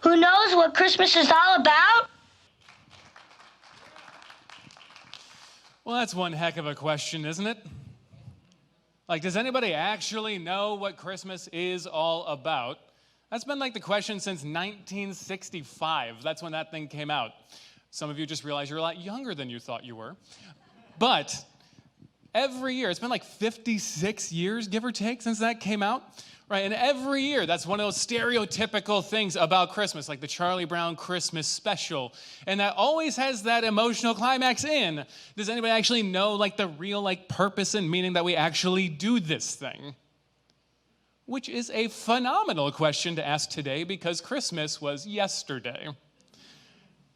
who knows what Christmas is all about? Well, that's one heck of a question, isn't it? Like, does anybody actually know what Christmas is all about? That's been like the question since 1965. That's when that thing came out. Some of you just realize you're a lot younger than you thought you were. But every year, it's been like 56 years, give or take, since that came out. Right, and every year, that's one of those stereotypical things about Christmas, like the Charlie Brown Christmas special. And that always has that emotional climax in. Does anybody actually know, like, the real, like, purpose and meaning that we actually do this thing? Which is a phenomenal question to ask today because Christmas was yesterday.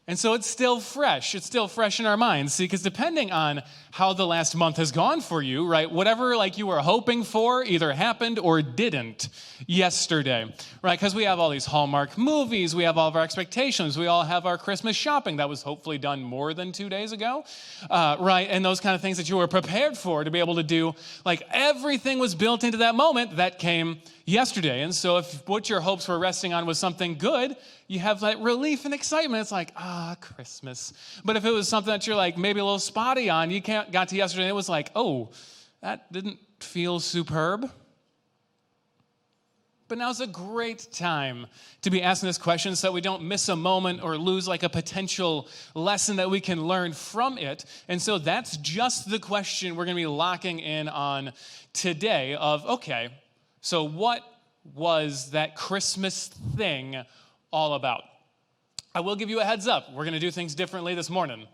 And so it's still fresh. It's still fresh in our minds. See, because depending on how the last month has gone for you, right, whatever like you were hoping for either happened or didn't yesterday, right? Because we have all these Hallmark movies. We have all of our expectations. We all have our Christmas shopping that was hopefully done more than 2 days ago, right? And those kind of things that you were prepared for to be able to do. Like everything was built into that moment that came yesterday. And so if what your hopes were resting on was something good, you have that relief and excitement. It's like, Christmas. But if it was something that you're like maybe a little spotty on, you got to yesterday and it was like, oh, that didn't feel superb. But now's a great time to be asking this question so that we don't miss a moment or lose like a potential lesson that we can learn from it. And so that's just the question we're going to be locking in on today of, okay, so what was that Christmas thing all about? I will give you a heads up. We're going to do things differently this morning.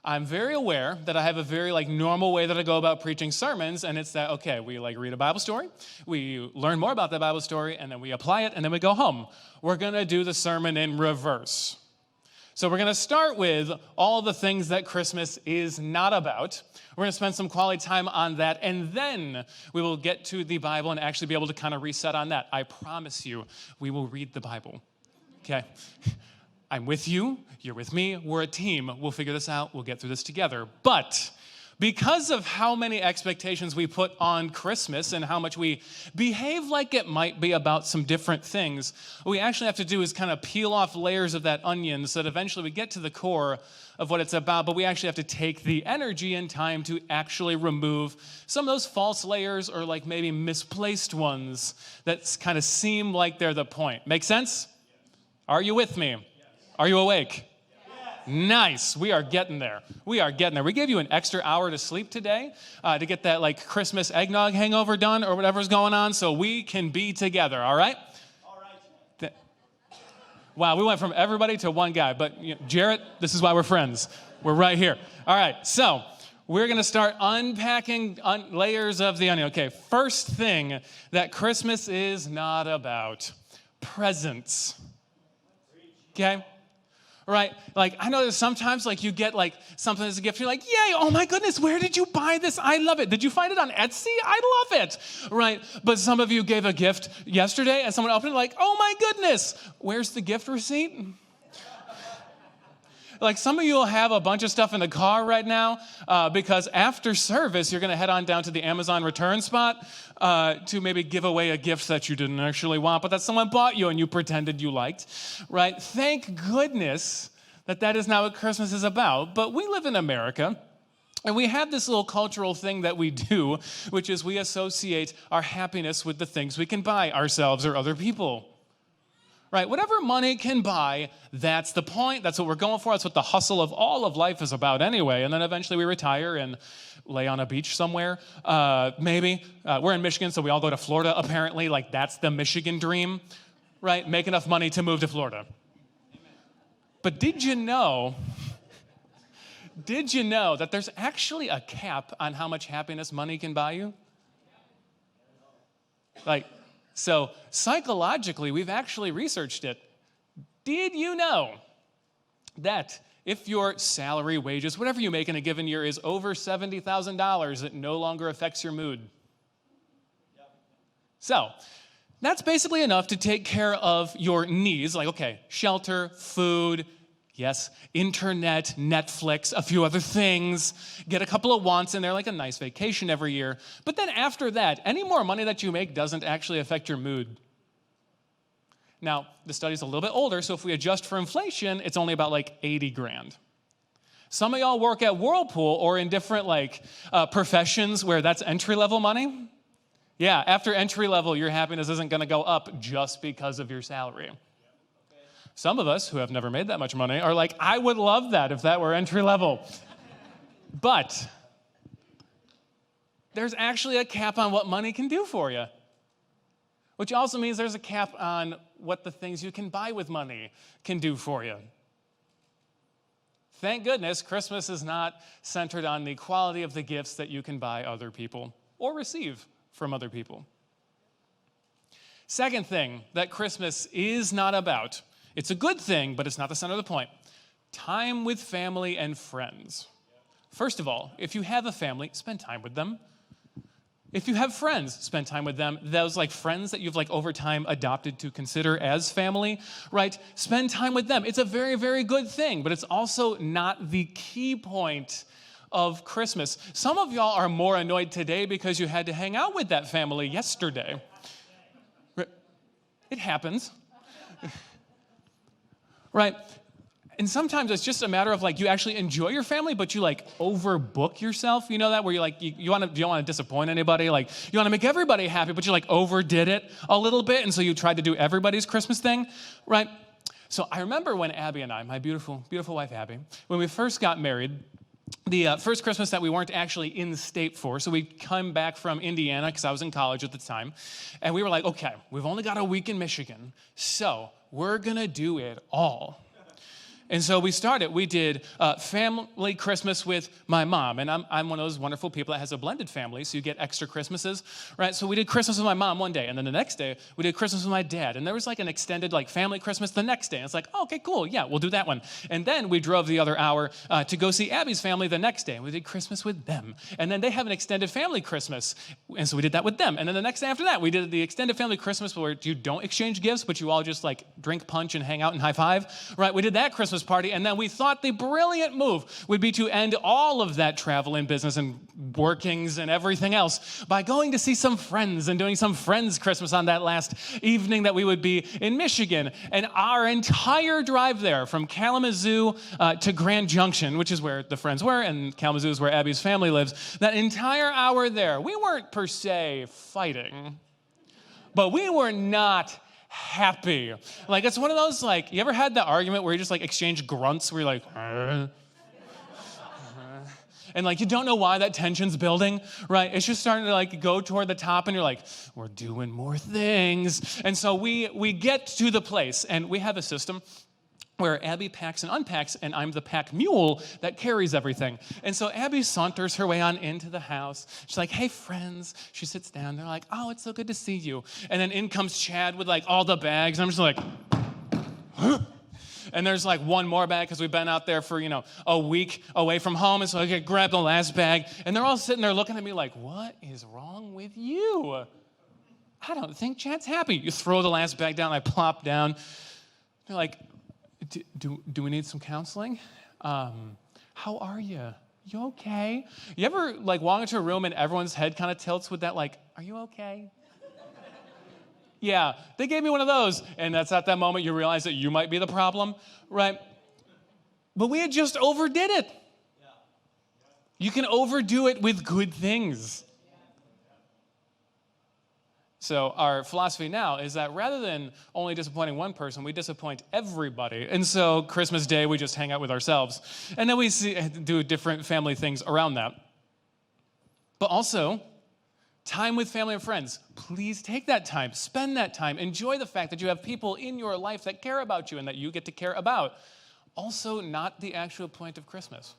I'm very aware that I have a very like normal way that I go about preaching sermons, and it's that, okay, we like read a Bible story, we learn more about that Bible story, and then we apply it, and then we go home. We're going to do the sermon in reverse. So we're going to start with all the things that Christmas is not about. We're going to spend some quality time on that, and then we will get to the Bible and actually be able to kind of reset on that. I promise you, we will read the Bible. Okay? I'm with you, you're with me, we're a team. We'll figure this out, we'll get through this together. But because of how many expectations we put on Christmas and how much we behave like it might be about some different things, what we actually have to do is kind of peel off layers of that onion so that eventually we get to the core of what it's about, but we actually have to take the energy and time to actually remove some of those false layers or like maybe misplaced ones that kind of seem like they're the point. Make sense? Are you with me? Are you awake? Yes. Nice. We are getting there. We are getting there. We gave you an extra hour to sleep today to get that like Christmas eggnog hangover done or whatever's going on so we can be together, all right? All right. Wow, we went from everybody to one guy. But Jarrett, this is why we're friends. We're right here. All right, so we're going to start unpacking layers of the onion. Okay, first thing that Christmas is not about, presents. Okay? Right? Like, I know that sometimes, like, you get, like, something as a gift. You're like, yay, oh, my goodness, where did you buy this? I love it. Did you find it on Etsy? I love it. Right? But some of you gave a gift yesterday, and someone opened it like, oh, my goodness, where's the gift receipt? Like, some of you will have a bunch of stuff in the car right now because after service, you're going to head on down to the Amazon return spot to maybe give away a gift that you didn't actually want, but that someone bought you and you pretended you liked, right? Thank goodness that is not what Christmas is about. But we live in America, and we have this little cultural thing that we do, which is we associate our happiness with the things we can buy ourselves or other people. Right, whatever money can buy, that's the point. That's what we're going for. That's what the hustle of all of life is about anyway. And then eventually we retire and lay on a beach somewhere, maybe. We're in Michigan, so we all go to Florida, apparently. Like, that's the Michigan dream, right? Make enough money to move to Florida. But did you know that there's actually a cap on how much happiness money can buy you? So psychologically, we've actually researched it. Did you know that if your salary, wages, whatever you make in a given year is over $70,000, it no longer affects your mood? Yep. So that's basically enough to take care of your needs, like, okay, shelter, food, yes, internet, Netflix, a few other things, get a couple of wants in there, like a nice vacation every year. But then after that, any more money that you make doesn't actually affect your mood. Now, the study's a little bit older, so if we adjust for inflation, it's only about like 80 grand. Some of y'all work at Whirlpool or in different professions where that's entry-level money. Yeah, after entry-level, your happiness isn't going to go up just because of your salary. Some of us who have never made that much money are like, I would love that if that were entry-level. But there's actually a cap on what money can do for you, which also means there's a cap on what the things you can buy with money can do for you. Thank goodness Christmas is not centered on the quality of the gifts that you can buy other people or receive from other people. Second thing that Christmas is not about, it's a good thing, but it's not the center of the point, time with family and friends. First of all, if you have a family, spend time with them. If you have friends, spend time with them. Those friends that you've over time adopted to consider as family, right? Spend time with them. It's a very, very good thing, but it's also not the key point of Christmas. Some of y'all are more annoyed today because you had to hang out with that family yesterday. It happens. Right? And sometimes it's just a matter of you actually enjoy your family, but you overbook yourself. You know that where you don't want to disappoint anybody. You want to make everybody happy, but you overdid it a little bit. And so you tried to do everybody's Christmas thing, right? So I remember when Abby and I, my beautiful, beautiful wife Abby, when we first got married, the first Christmas that we weren't actually in the state for, so we come back from Indiana because I was in college at the time, and we were like, okay, we've only got a week in Michigan, so we're going to do it all. And so we started. We did family Christmas with my mom. And I'm one of those wonderful people that has a blended family, so you get extra Christmases, right? So we did Christmas with my mom one day. And then the next day, we did Christmas with my dad. And there was an extended family Christmas the next day. And it's oh, okay, cool. Yeah, we'll do that one. And then we drove the other hour to go see Abby's family the next day. And we did Christmas with them. And then they have an extended family Christmas. And so we did that with them. And then the next day after that, we did the extended family Christmas where you don't exchange gifts, but you all just drink punch and hang out and high five, right? We did that Christmas party, and then we thought the brilliant move would be to end all of that travel and business and workings and everything else by going to see some friends and doing some friends Christmas on that last evening that we would be in Michigan. And our entire drive there from Kalamazoo to Grand Junction, which is where the friends were, and Kalamazoo is where Abby's family lives, that entire hour there, we weren't per se fighting, but we were not happy. It's one of those, you ever had that argument where you just exchange grunts where you're and you don't know why that tension's building, right? It's just starting to go toward the top, and you're we're doing more things. And so we get to the place, and we have a system where Abby packs and unpacks, and I'm the pack mule that carries everything. And so Abby saunters her way on into the house. She's hey, friends. She sits down. They're oh, it's so good to see you. And then in comes Chad with all the bags. And I'm just huh? And there's one more bag because we've been out there for, a week away from home. And so I grab the last bag. And they're all sitting there looking at me what is wrong with you? I don't think Chad's happy. You throw the last bag down. I plop down. They're do we need some counseling? How are you? You okay? You ever walk into a room and everyone's head kind of tilts with that are you okay? Yeah, they gave me one of those. And that's at that moment you realize that you might be the problem, right? But we had just overdid it. You can overdo it with good things. So our philosophy now is that rather than only disappointing one person, we disappoint everybody. And so Christmas Day, we just hang out with ourselves. And then we do different family things around that. But also, time with family and friends. Please take that time. Spend that time. Enjoy the fact that you have people in your life that care about you and that you get to care about. Also, not the actual point of Christmas.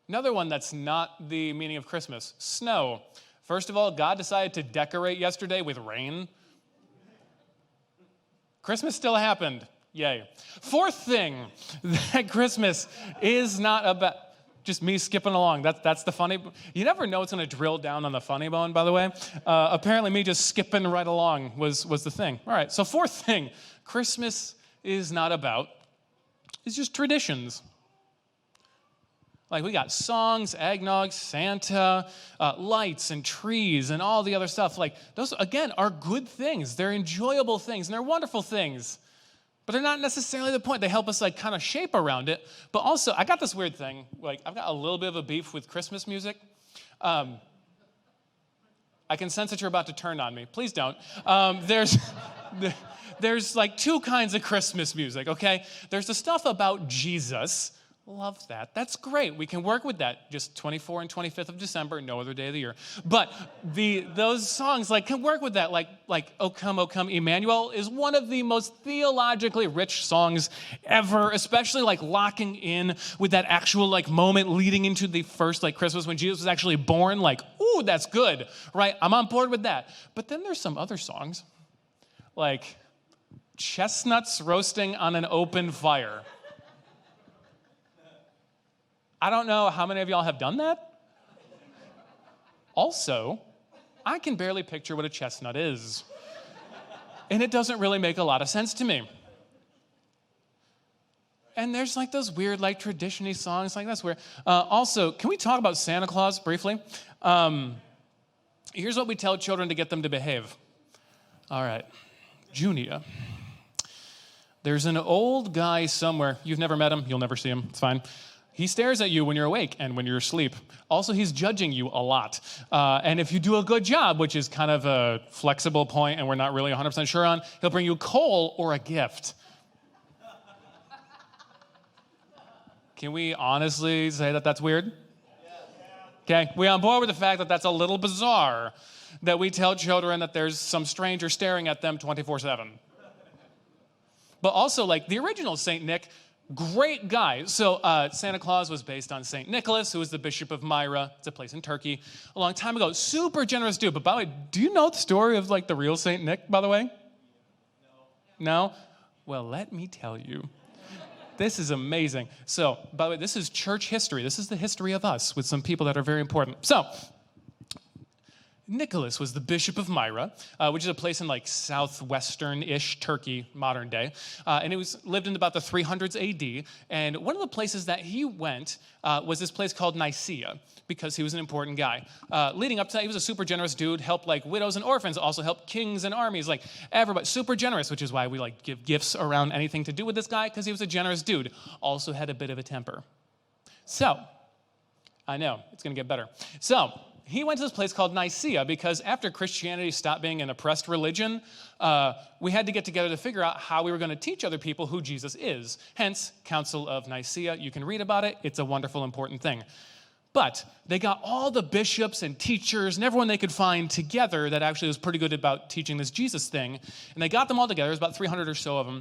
Another one that's not the meaning of Christmas, snow. First of all, God decided to decorate yesterday with rain. Christmas still happened. Yay. Fourth thing that Christmas is not about, just me skipping along. That's the funny. You never know what's going to drill down on the funny bone, by the way. Apparently me just skipping right along was the thing. All right, so fourth thing, Christmas is not about, it's just traditions. Like we got songs, eggnog, Santa, lights and trees and all the other stuff. Like those, again, are good things. They're enjoyable things and they're wonderful things. But they're not necessarily the point. They help us like kind of shape around it. But also, I got this weird thing. Like I've got a little bit of a beef with Christmas music. I can sense that you're about to turn on me. Please don't. There's like two kinds of Christmas music, okay? There's the stuff about Jesus. Love that. That's great. We can work with that. Just 24th and 25th of December, no other day of the year. But those songs like can work with that. Like O Come, Emmanuel is one of the most theologically rich songs ever, especially like locking in with that actual like moment leading into the first like Christmas when Jesus was actually born. Like, ooh, that's good, right? I'm on board with that. But then there's some other songs like chestnuts roasting on an open fire. I don't know how many of y'all have done that. Also, I can barely picture what a chestnut is. And it doesn't really make a lot of sense to me. And there's like those weird like tradition-y songs, like that's weird. Also, can we talk about Santa Claus briefly? Here's what we tell children to get them to behave. All right, Junia. There's an old guy somewhere. You've never met him. You'll never see him. It's fine. He stares at you when you're awake and when you're asleep. Also, he's judging you a lot. And if you do a good job, which is kind of a flexible point and we're not really 100% sure on, he'll bring you coal or a gift. Can we honestly say that that's weird? Okay, we on board with the fact that that's a little bizarre, that we tell children that there's some stranger staring at them 24/7. But also, like the original St. Nick, great guy. So Santa Claus was based on St. Nicholas, who was the Bishop of Myra. It's a place in Turkey a long time ago. Super generous dude. But by the way, do you know the story of like the real St. Nick, by the way? No? Well, let me tell you. This is amazing. So, by the way, this is church history. This is the history of us with some people that are very important. So, Nicholas was the Bishop of Myra, which is a place in like southwestern-ish Turkey, modern day. And it lived in about the 300s AD. And one of the places that he went was this place called Nicaea, because he was an important guy. Leading up to that, he was a super generous dude, helped like widows and orphans, also helped kings and armies, like everybody, super generous, which is why we like give gifts around anything to do with this guy, because he was a generous dude. Also had a bit of a temper. So, I know, it's gonna get better. So, he went to this place called Nicaea because after Christianity stopped being an oppressed religion, we had to get together to figure out how we were going to teach other people who Jesus is. Hence, Council of Nicaea. You can read about it. It's a wonderful, important thing. But they got all the bishops and teachers and everyone they could find together that actually was pretty good about teaching this Jesus thing. And they got them all together. There's about 300 or so of them.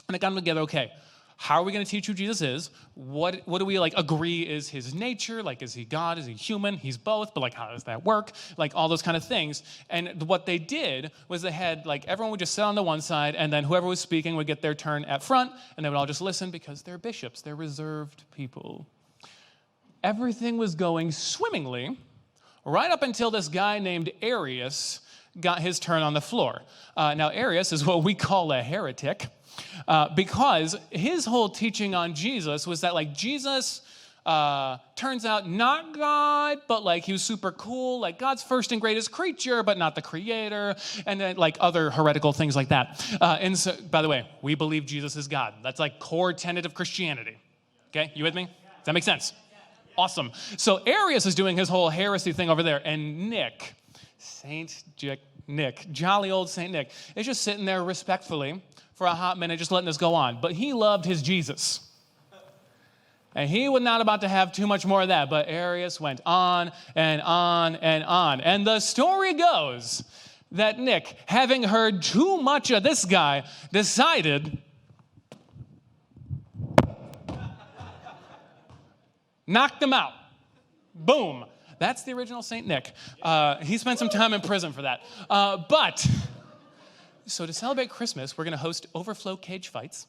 And they got them together, okay, how are we going to teach who Jesus is? What do we like agree is his nature? Like, is he God? Is he human? He's both, but like, how does that work? Like all those kind of things. And what they did was they had like, everyone would just sit on the one side and then whoever was speaking would get their turn at front and they would all just listen because they're bishops. They're reserved people. Everything was going swimmingly right up until this guy named Arius got his turn on the floor. Now, Arius is what we call a heretic. Because his whole teaching on Jesus was that like Jesus turns out not God, but like he was super cool, like God's first and greatest creature, but not the creator, and then like other heretical things like that. And so, by the way, we believe Jesus is God. That's like core tenet of Christianity. Okay, you with me? Does that make sense? Awesome. So Arius is doing his whole heresy thing over there, and Nick, jolly old Saint Nick, is just sitting there respectfully for a hot minute, just letting this go on. But he loved his Jesus. And he was not about to have too much more of that. But Arius went on and on and on. And the story goes that Nick, having heard too much of this guy, decided, knocked him out. Boom. That's the original St. Nick. He spent some time in prison for that. So to celebrate Christmas, we're going to host Overflow cage fights.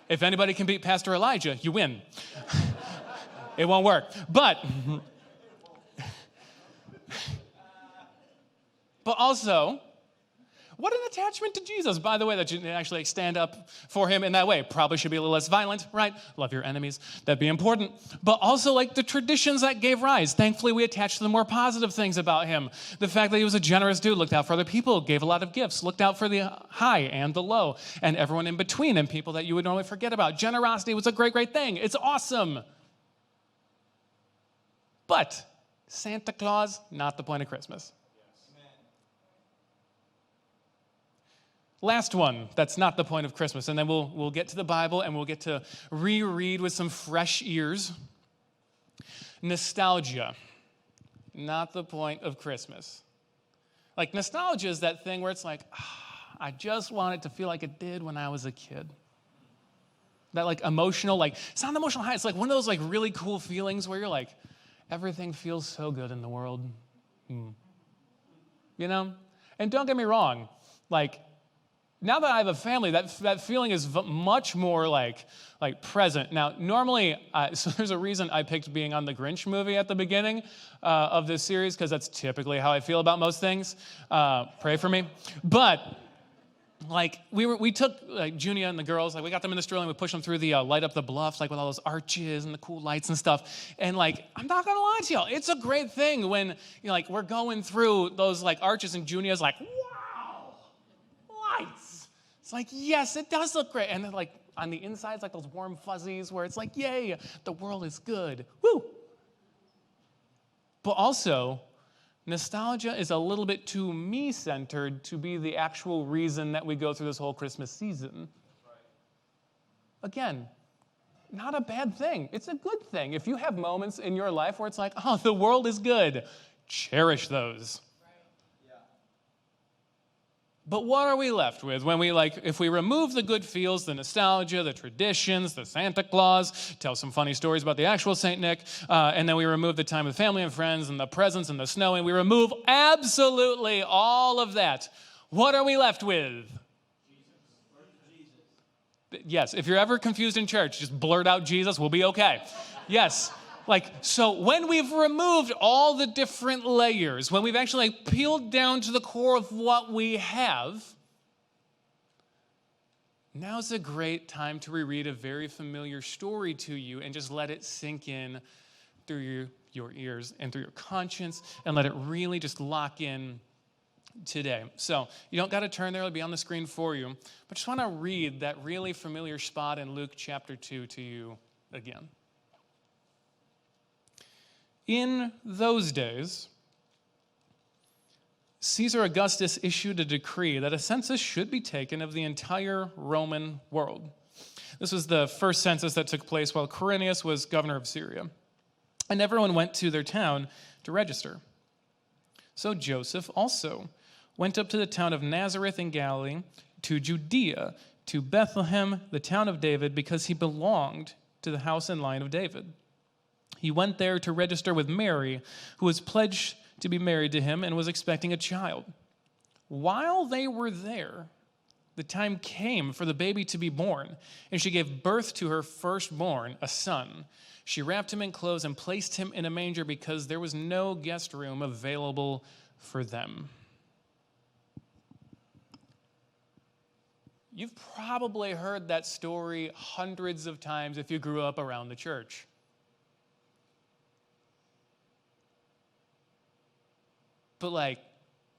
If anybody can beat Pastor Elijah, you win. It won't work. But also, What an attachment to Jesus, by the way, that you actually stand up for him in that way. Probably should be a little less violent, right? Love your enemies. That'd be important. But also like the traditions that gave rise. Thankfully, we attach to the more positive things about him. The fact that he was a generous dude, looked out for other people, gave a lot of gifts, looked out for the high and the low, and everyone in between, and people that you would normally forget about. Generosity was a great, great thing. It's awesome. But Santa Claus, not the point of Christmas. Last one, that's not the point of Christmas, and then we'll get to the Bible and we'll get to reread with some fresh ears. Nostalgia, not the point of Christmas. Like nostalgia is that thing where it's like, I just want it to feel like it did when I was a kid. That like emotional, like, it's not an emotional high, it's like one of those like really cool feelings where you're like, everything feels so good in the world. You know? And don't get me wrong, like, now that I have a family, that feeling is much more like present. Now, normally, so there's a reason I picked being on the Grinch movie at the beginning of this series, because that's typically how I feel about most things. Pray for me. But like we took like Junia and the girls, like we got them in the stroller and we pushed them through the light up the bluffs, like with all those arches and the cool lights and stuff. And like, I'm not gonna lie to y'all, it's a great thing when like we're going through those like arches and Junia's like, wow, lights. It's like, yes, it does look great. And then like on the inside, it's like those warm fuzzies where it's like, yay, the world is good. Woo! But also, nostalgia is a little bit too me-centered to be the actual reason that we go through this whole Christmas season. Again, not a bad thing. It's a good thing. If you have moments in your life where it's like, oh, the world is good, cherish those. But what are we left with when we if we remove the good feels, the nostalgia, the traditions, the Santa Claus, tell some funny stories about the actual Saint Nick, and then we remove the time with family and friends and the presents and the snow, and we remove absolutely all of that. What are we left with? Jesus. Yes, if you're ever confused in church, just blurt out Jesus, we'll be okay. Yes. So when we've removed all the different layers, when we've actually peeled down to the core of what we have, now's a great time to reread a very familiar story to you and just let it sink in through your ears and through your conscience and let it really just lock in today. So you don't got to turn there, it'll be on the screen for you, but just want to read that really familiar spot in Luke chapter 2 to you again. In those days, Caesar Augustus issued a decree that a census should be taken of the entire Roman world. This was the first census that took place while Quirinius was governor of Syria. And everyone went to their town to register. So Joseph also went up to the town of Nazareth in Galilee, to Judea, to Bethlehem, the town of David, because he belonged to the house and line of David. He went there to register with Mary, who was pledged to be married to him and was expecting a child. While they were there, the time came for the baby to be born, and she gave birth to her firstborn, a son. She wrapped him in clothes and placed him in a manger because there was no guest room available for them. You've probably heard that story hundreds of times if you grew up around the church. But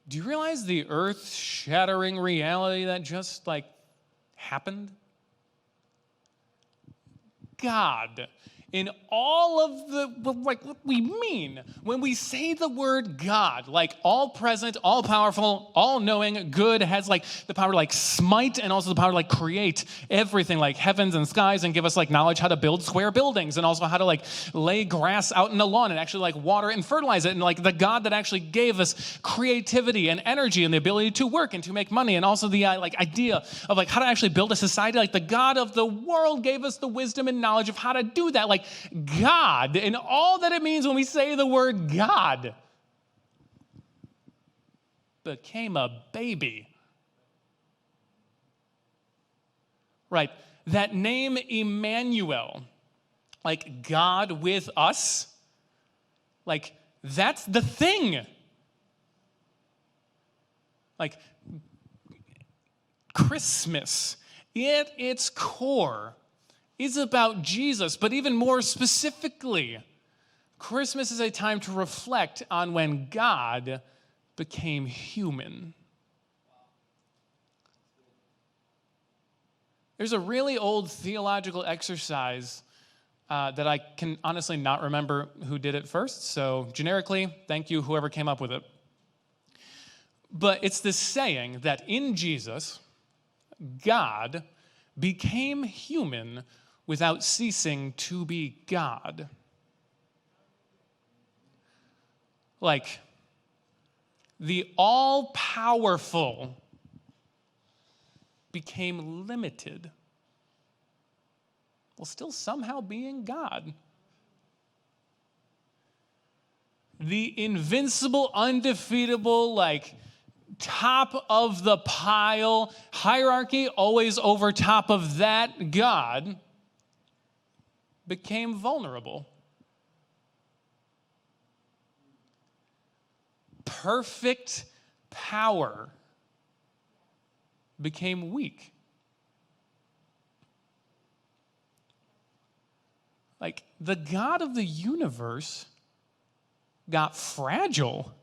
do you realize the earth-shattering reality that just happened? God, in all of what we mean when we say the word God, all present, all powerful, all knowing, good, has the power to smite and also the power to create everything heavens and skies and give us knowledge how to build square buildings and also how to lay grass out in the lawn and actually water it and fertilize it, and the God that actually gave us creativity and energy and the ability to work and to make money, and also the idea of how to actually build a society, the God of the world gave us the wisdom and knowledge of how to do that. God, and all that it means when we say the word God, became a baby. Right, that name Emmanuel, God with us, that's the thing. Christmas, at its core, is about Jesus, but even more specifically, Christmas is a time to reflect on when God became human. There's a really old theological exercise that I can honestly not remember who did it first, so generically, thank you, whoever came up with it. But it's this saying that in Jesus, God became human without ceasing to be God. Like, the all-powerful became limited while still somehow being God. The invincible, undefeatable, top of the pile, hierarchy always over top of that God, became vulnerable. Perfect power became weak. The God of the universe got fragile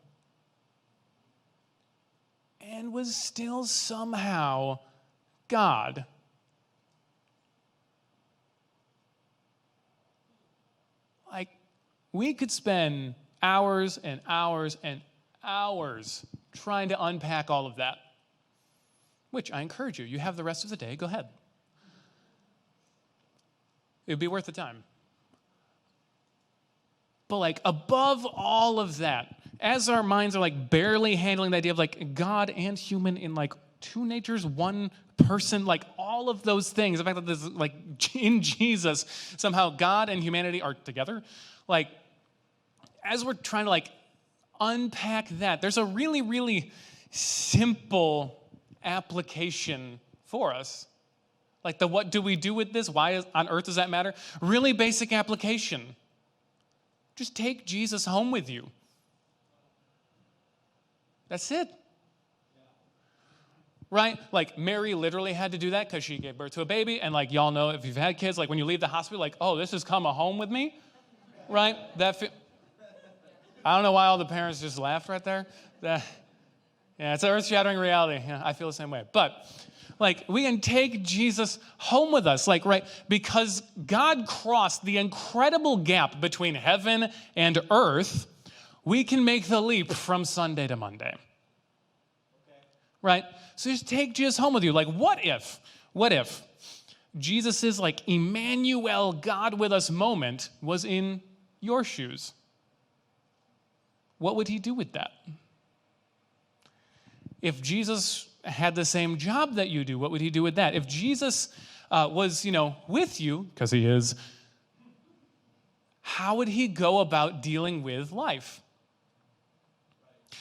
and was still somehow God. We could spend hours and hours and hours trying to unpack all of that, which I encourage you. You have the rest of the day. Go ahead. It would be worth the time. But above all of that, as our minds are barely handling the idea of God and human in two natures, one person, all of those things, the fact that this in Jesus, somehow God and humanity are together, as we're trying to unpack that, there's a really, really simple application for us. What do we do with this? Why on earth does that matter? Really basic application. Just take Jesus home with you. That's it. Right? Mary literally had to do that because she gave birth to a baby. And y'all know, if you've had kids, when you leave the hospital, oh, this has come home with me. Right? I don't know why all the parents just laughed right there. Yeah, it's an earth-shattering reality. Yeah, I feel the same way. But we can take Jesus home with us, right? Because God crossed the incredible gap between heaven and earth, we can make the leap from Sunday to Monday. Okay. Right? So just take Jesus home with you. What if Jesus' Emmanuel, God with us moment was in your shoes? What would he do with that? If Jesus had the same job that you do, what would he do with that? If Jesus was, with you, because he is, how would he go about dealing with life?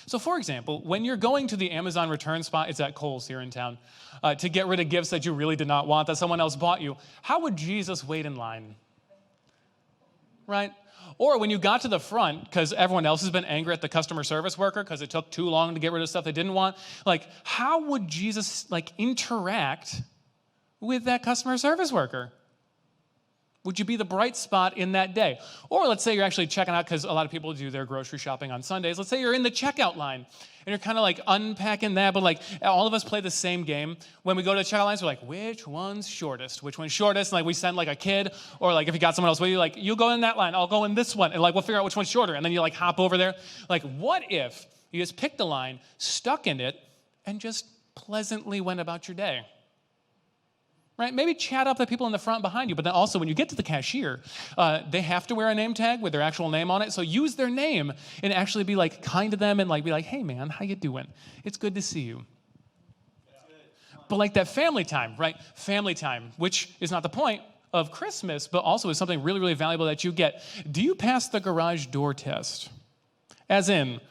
So, for example, when you're going to the Amazon return spot, it's at Kohl's here in town, to get rid of gifts that you really did not want, that someone else bought you, how would Jesus wait in line? Right? Or when you got to the front, because everyone else has been angry at the customer service worker because it took too long to get rid of stuff they didn't want, how would Jesus, interact with that customer service worker? Would you be the bright spot in that day? Or let's say you're actually checking out, because a lot of people do their grocery shopping on Sundays. Let's say you're in the checkout line, and you're kind of unpacking that, but all of us play the same game. When we go to the checkout lines, we're which one's shortest? Which one's shortest? And we send a kid, or if you got someone else with you, you go in that line, I'll go in this one, and we'll figure out which one's shorter. And then you hop over there. What if you just picked a line, stuck in it, and just pleasantly went about your day? Right? Maybe chat up the people in the front behind you, but then also when you get to the cashier, they have to wear a name tag with their actual name on it. So use their name and actually be kind to them and be hey man, how you doing? It's good to see you. But that family time, right? Family time, which is not the point of Christmas, but also is something really, really valuable that you get. Do you pass the garage door test? As in,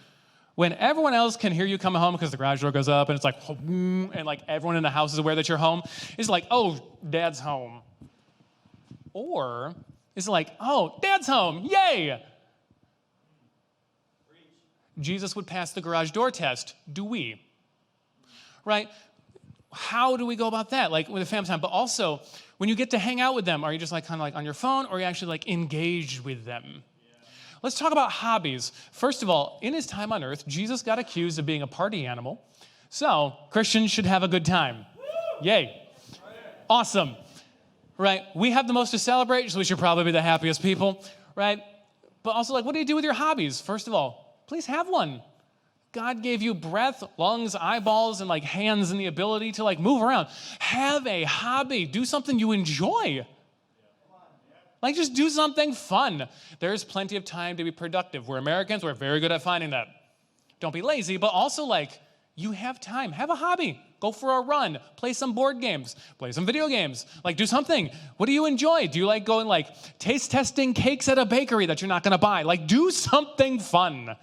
when everyone else can hear you coming home because the garage door goes up and it's and everyone in the house is aware that you're home, it's oh, Dad's home. Or it's oh, Dad's home, yay! Jesus would pass the garage door test. Do we? Right? how do we go about that? Like with a family time, but also when you get to hang out with them, are you just like kind of like on your phone, or are you actually like engaged with them? Let's talk about hobbies. First of all, in his time on earth, Jesus got accused of being a party animal. So Christians should have a good time. Yay. Awesome. Right? We have the most to celebrate, so we should probably be the happiest people. Right? But also, like, what do you do with your hobbies? First of all, please have one. God gave you breath, lungs, eyeballs, and like hands and the ability to like move around. Have a hobby. Do something you enjoy. Like just do something fun. There's plenty of time to be productive. We're Americans. We're very good at finding that. Don't be lazy, but also like you have time. Have a hobby. Go for a run. Play some board games. Play some video games. Like do something. What do you enjoy? Do you like going like taste testing cakes at a bakery that you're not going to buy? Like do something fun.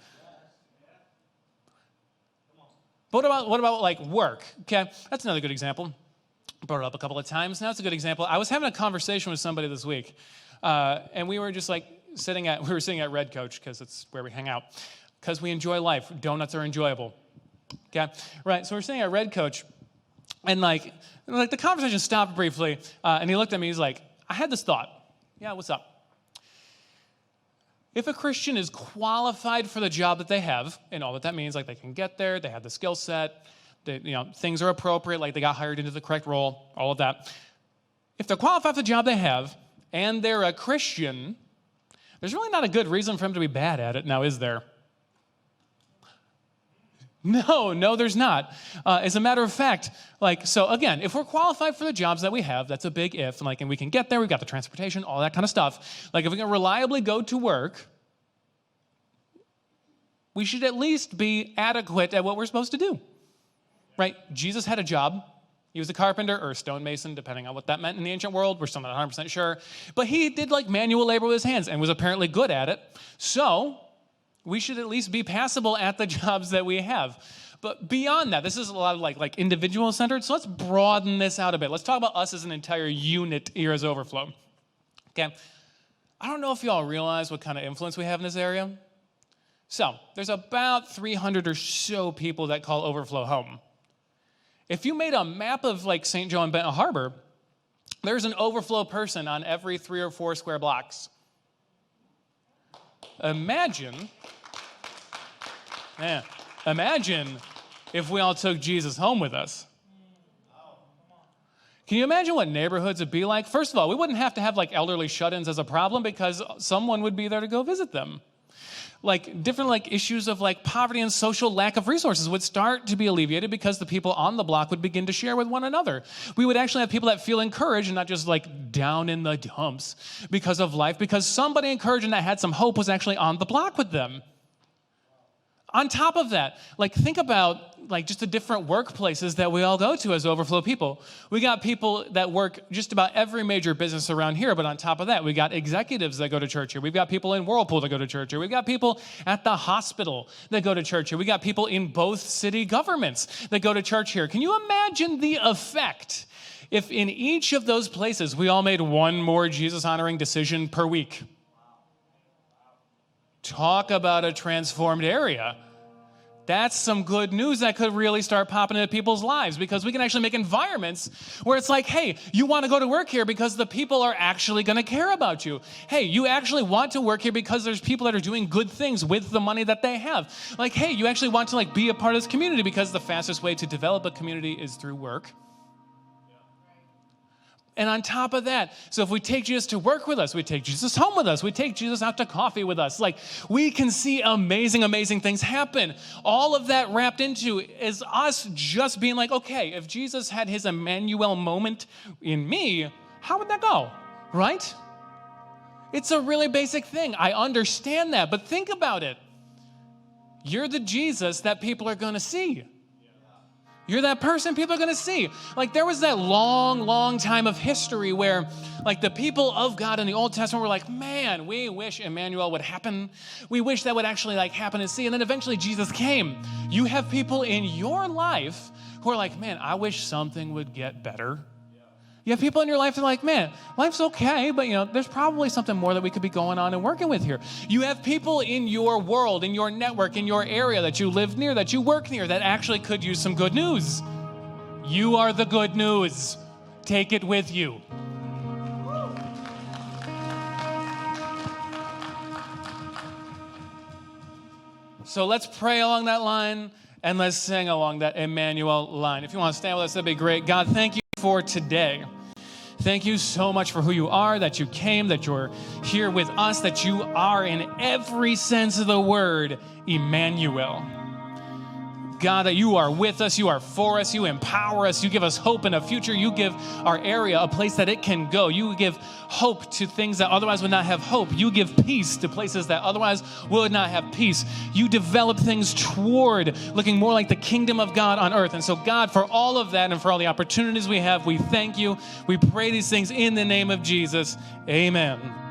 But what about like work? Okay, that's another good example. Brought it up a couple of times. Now it's a good example. I was having a conversation with somebody this week, and we were just like sitting at Red Coach because it's where we hang out, because we enjoy life. Donuts are enjoyable. Okay, right. So we're sitting at Red Coach, and like the conversation stopped briefly, and he looked at me. He's like, "I had this thought. Yeah, what's up? If a Christian is qualified for the job that they have, and all that means, like they can get there, they have the skill set, things are appropriate, like they got hired into the correct role, all of that. If they're qualified for the job they have, and they're a Christian, there's really not a good reason for them to be bad at it now, is there? No, there's not. As a matter of fact, so again, if we're qualified for the jobs that we have, that's a big if, and we can get there, we've got the transportation, all that kind of stuff. Like if we can reliably go to work, we should at least be adequate at what we're supposed to do, right? Jesus had a job. He was a carpenter or a stonemason, depending on what that meant in the ancient world. We're still not 100% sure. But he did like manual labor with his hands and was apparently good at it. So we should at least be passable at the jobs that we have. But beyond that, this is a lot of like individual-centered, so let's broaden this out a bit. Let's talk about us as an entire unit here as Overflow. Okay? I don't know if y'all realize what kind of influence we have in this area. So there's about 300 or so people that call Overflow home. If you made a map of like St. Joe and Benton Harbor, there's an Overflow person on every 3 or 4 square blocks. Imagine if we all took Jesus home with us. Can you imagine what neighborhoods would be like? First of all, we wouldn't have to have like elderly shut-ins as a problem because someone would be there to go visit them. Like different like issues of like poverty and social lack of resources would start to be alleviated because the people on the block would begin to share with one another. We would actually have people that feel encouraged and not just like down in the dumps because of life, because somebody encouraged and that had some hope was actually on the block with them. On top of that, like think about like just the different workplaces that we all go to as Overflow people. We got people that work just about every major business around here, but on top of that, we got executives that go to church here. We've got people in Whirlpool that go to church here. We've got people at the hospital that go to church here. We got people in both city governments that go to church here. Can you imagine the effect if in each of those places we all made one more Jesus-honoring decision per week? Talk about a transformed area. That's some good news that could really start popping into people's lives, because we can actually make environments where it's like, hey, you want to go to work here because the people are actually going to care about you. Hey, you actually want to work here because there's people that are doing good things with the money that they have. Like, hey, you actually want to like be a part of this community because the fastest way to develop a community is through work. And on top of that, so if we take Jesus to work with us, we take Jesus home with us, we take Jesus out to coffee with us, like we can see amazing, amazing things happen. All of that wrapped into is us just being like, okay, if Jesus had his Emmanuel moment in me, how would that go, right? It's a really basic thing. I understand that, but think about it. You're the Jesus that people are going to see. You're that person people are going to see. Like there was that long, long time of history where like the people of God in the Old Testament were like, man, we wish Emmanuel would happen. We wish that would actually like happen and see. And then eventually Jesus came. You have people in your life who are like, man, I wish something would get better. You have people in your life that are like, man, life's okay, but there's probably something more that we could be going on and working with here. You have people in your world, in your network, in your area that you live near, that you work near, that actually could use some good news. You are the good news. Take it with you. So let's pray along that line, and let's sing along that Emmanuel line. If you want to stand with us, that'd be great. God, thank you for today. Thank you so much for who you are, that you came, that you're here with us, that you are, in every sense of the word, Emmanuel. God, that you are with us, you are for us, you empower us, you give us hope in a future, you give our area a place that it can go. You give hope to things that otherwise would not have hope. You give peace to places that otherwise would not have peace. You develop things toward looking more like the kingdom of God on earth. And so, God, for all of that and for all the opportunities we have, we thank you. We pray these things in the name of Jesus. Amen.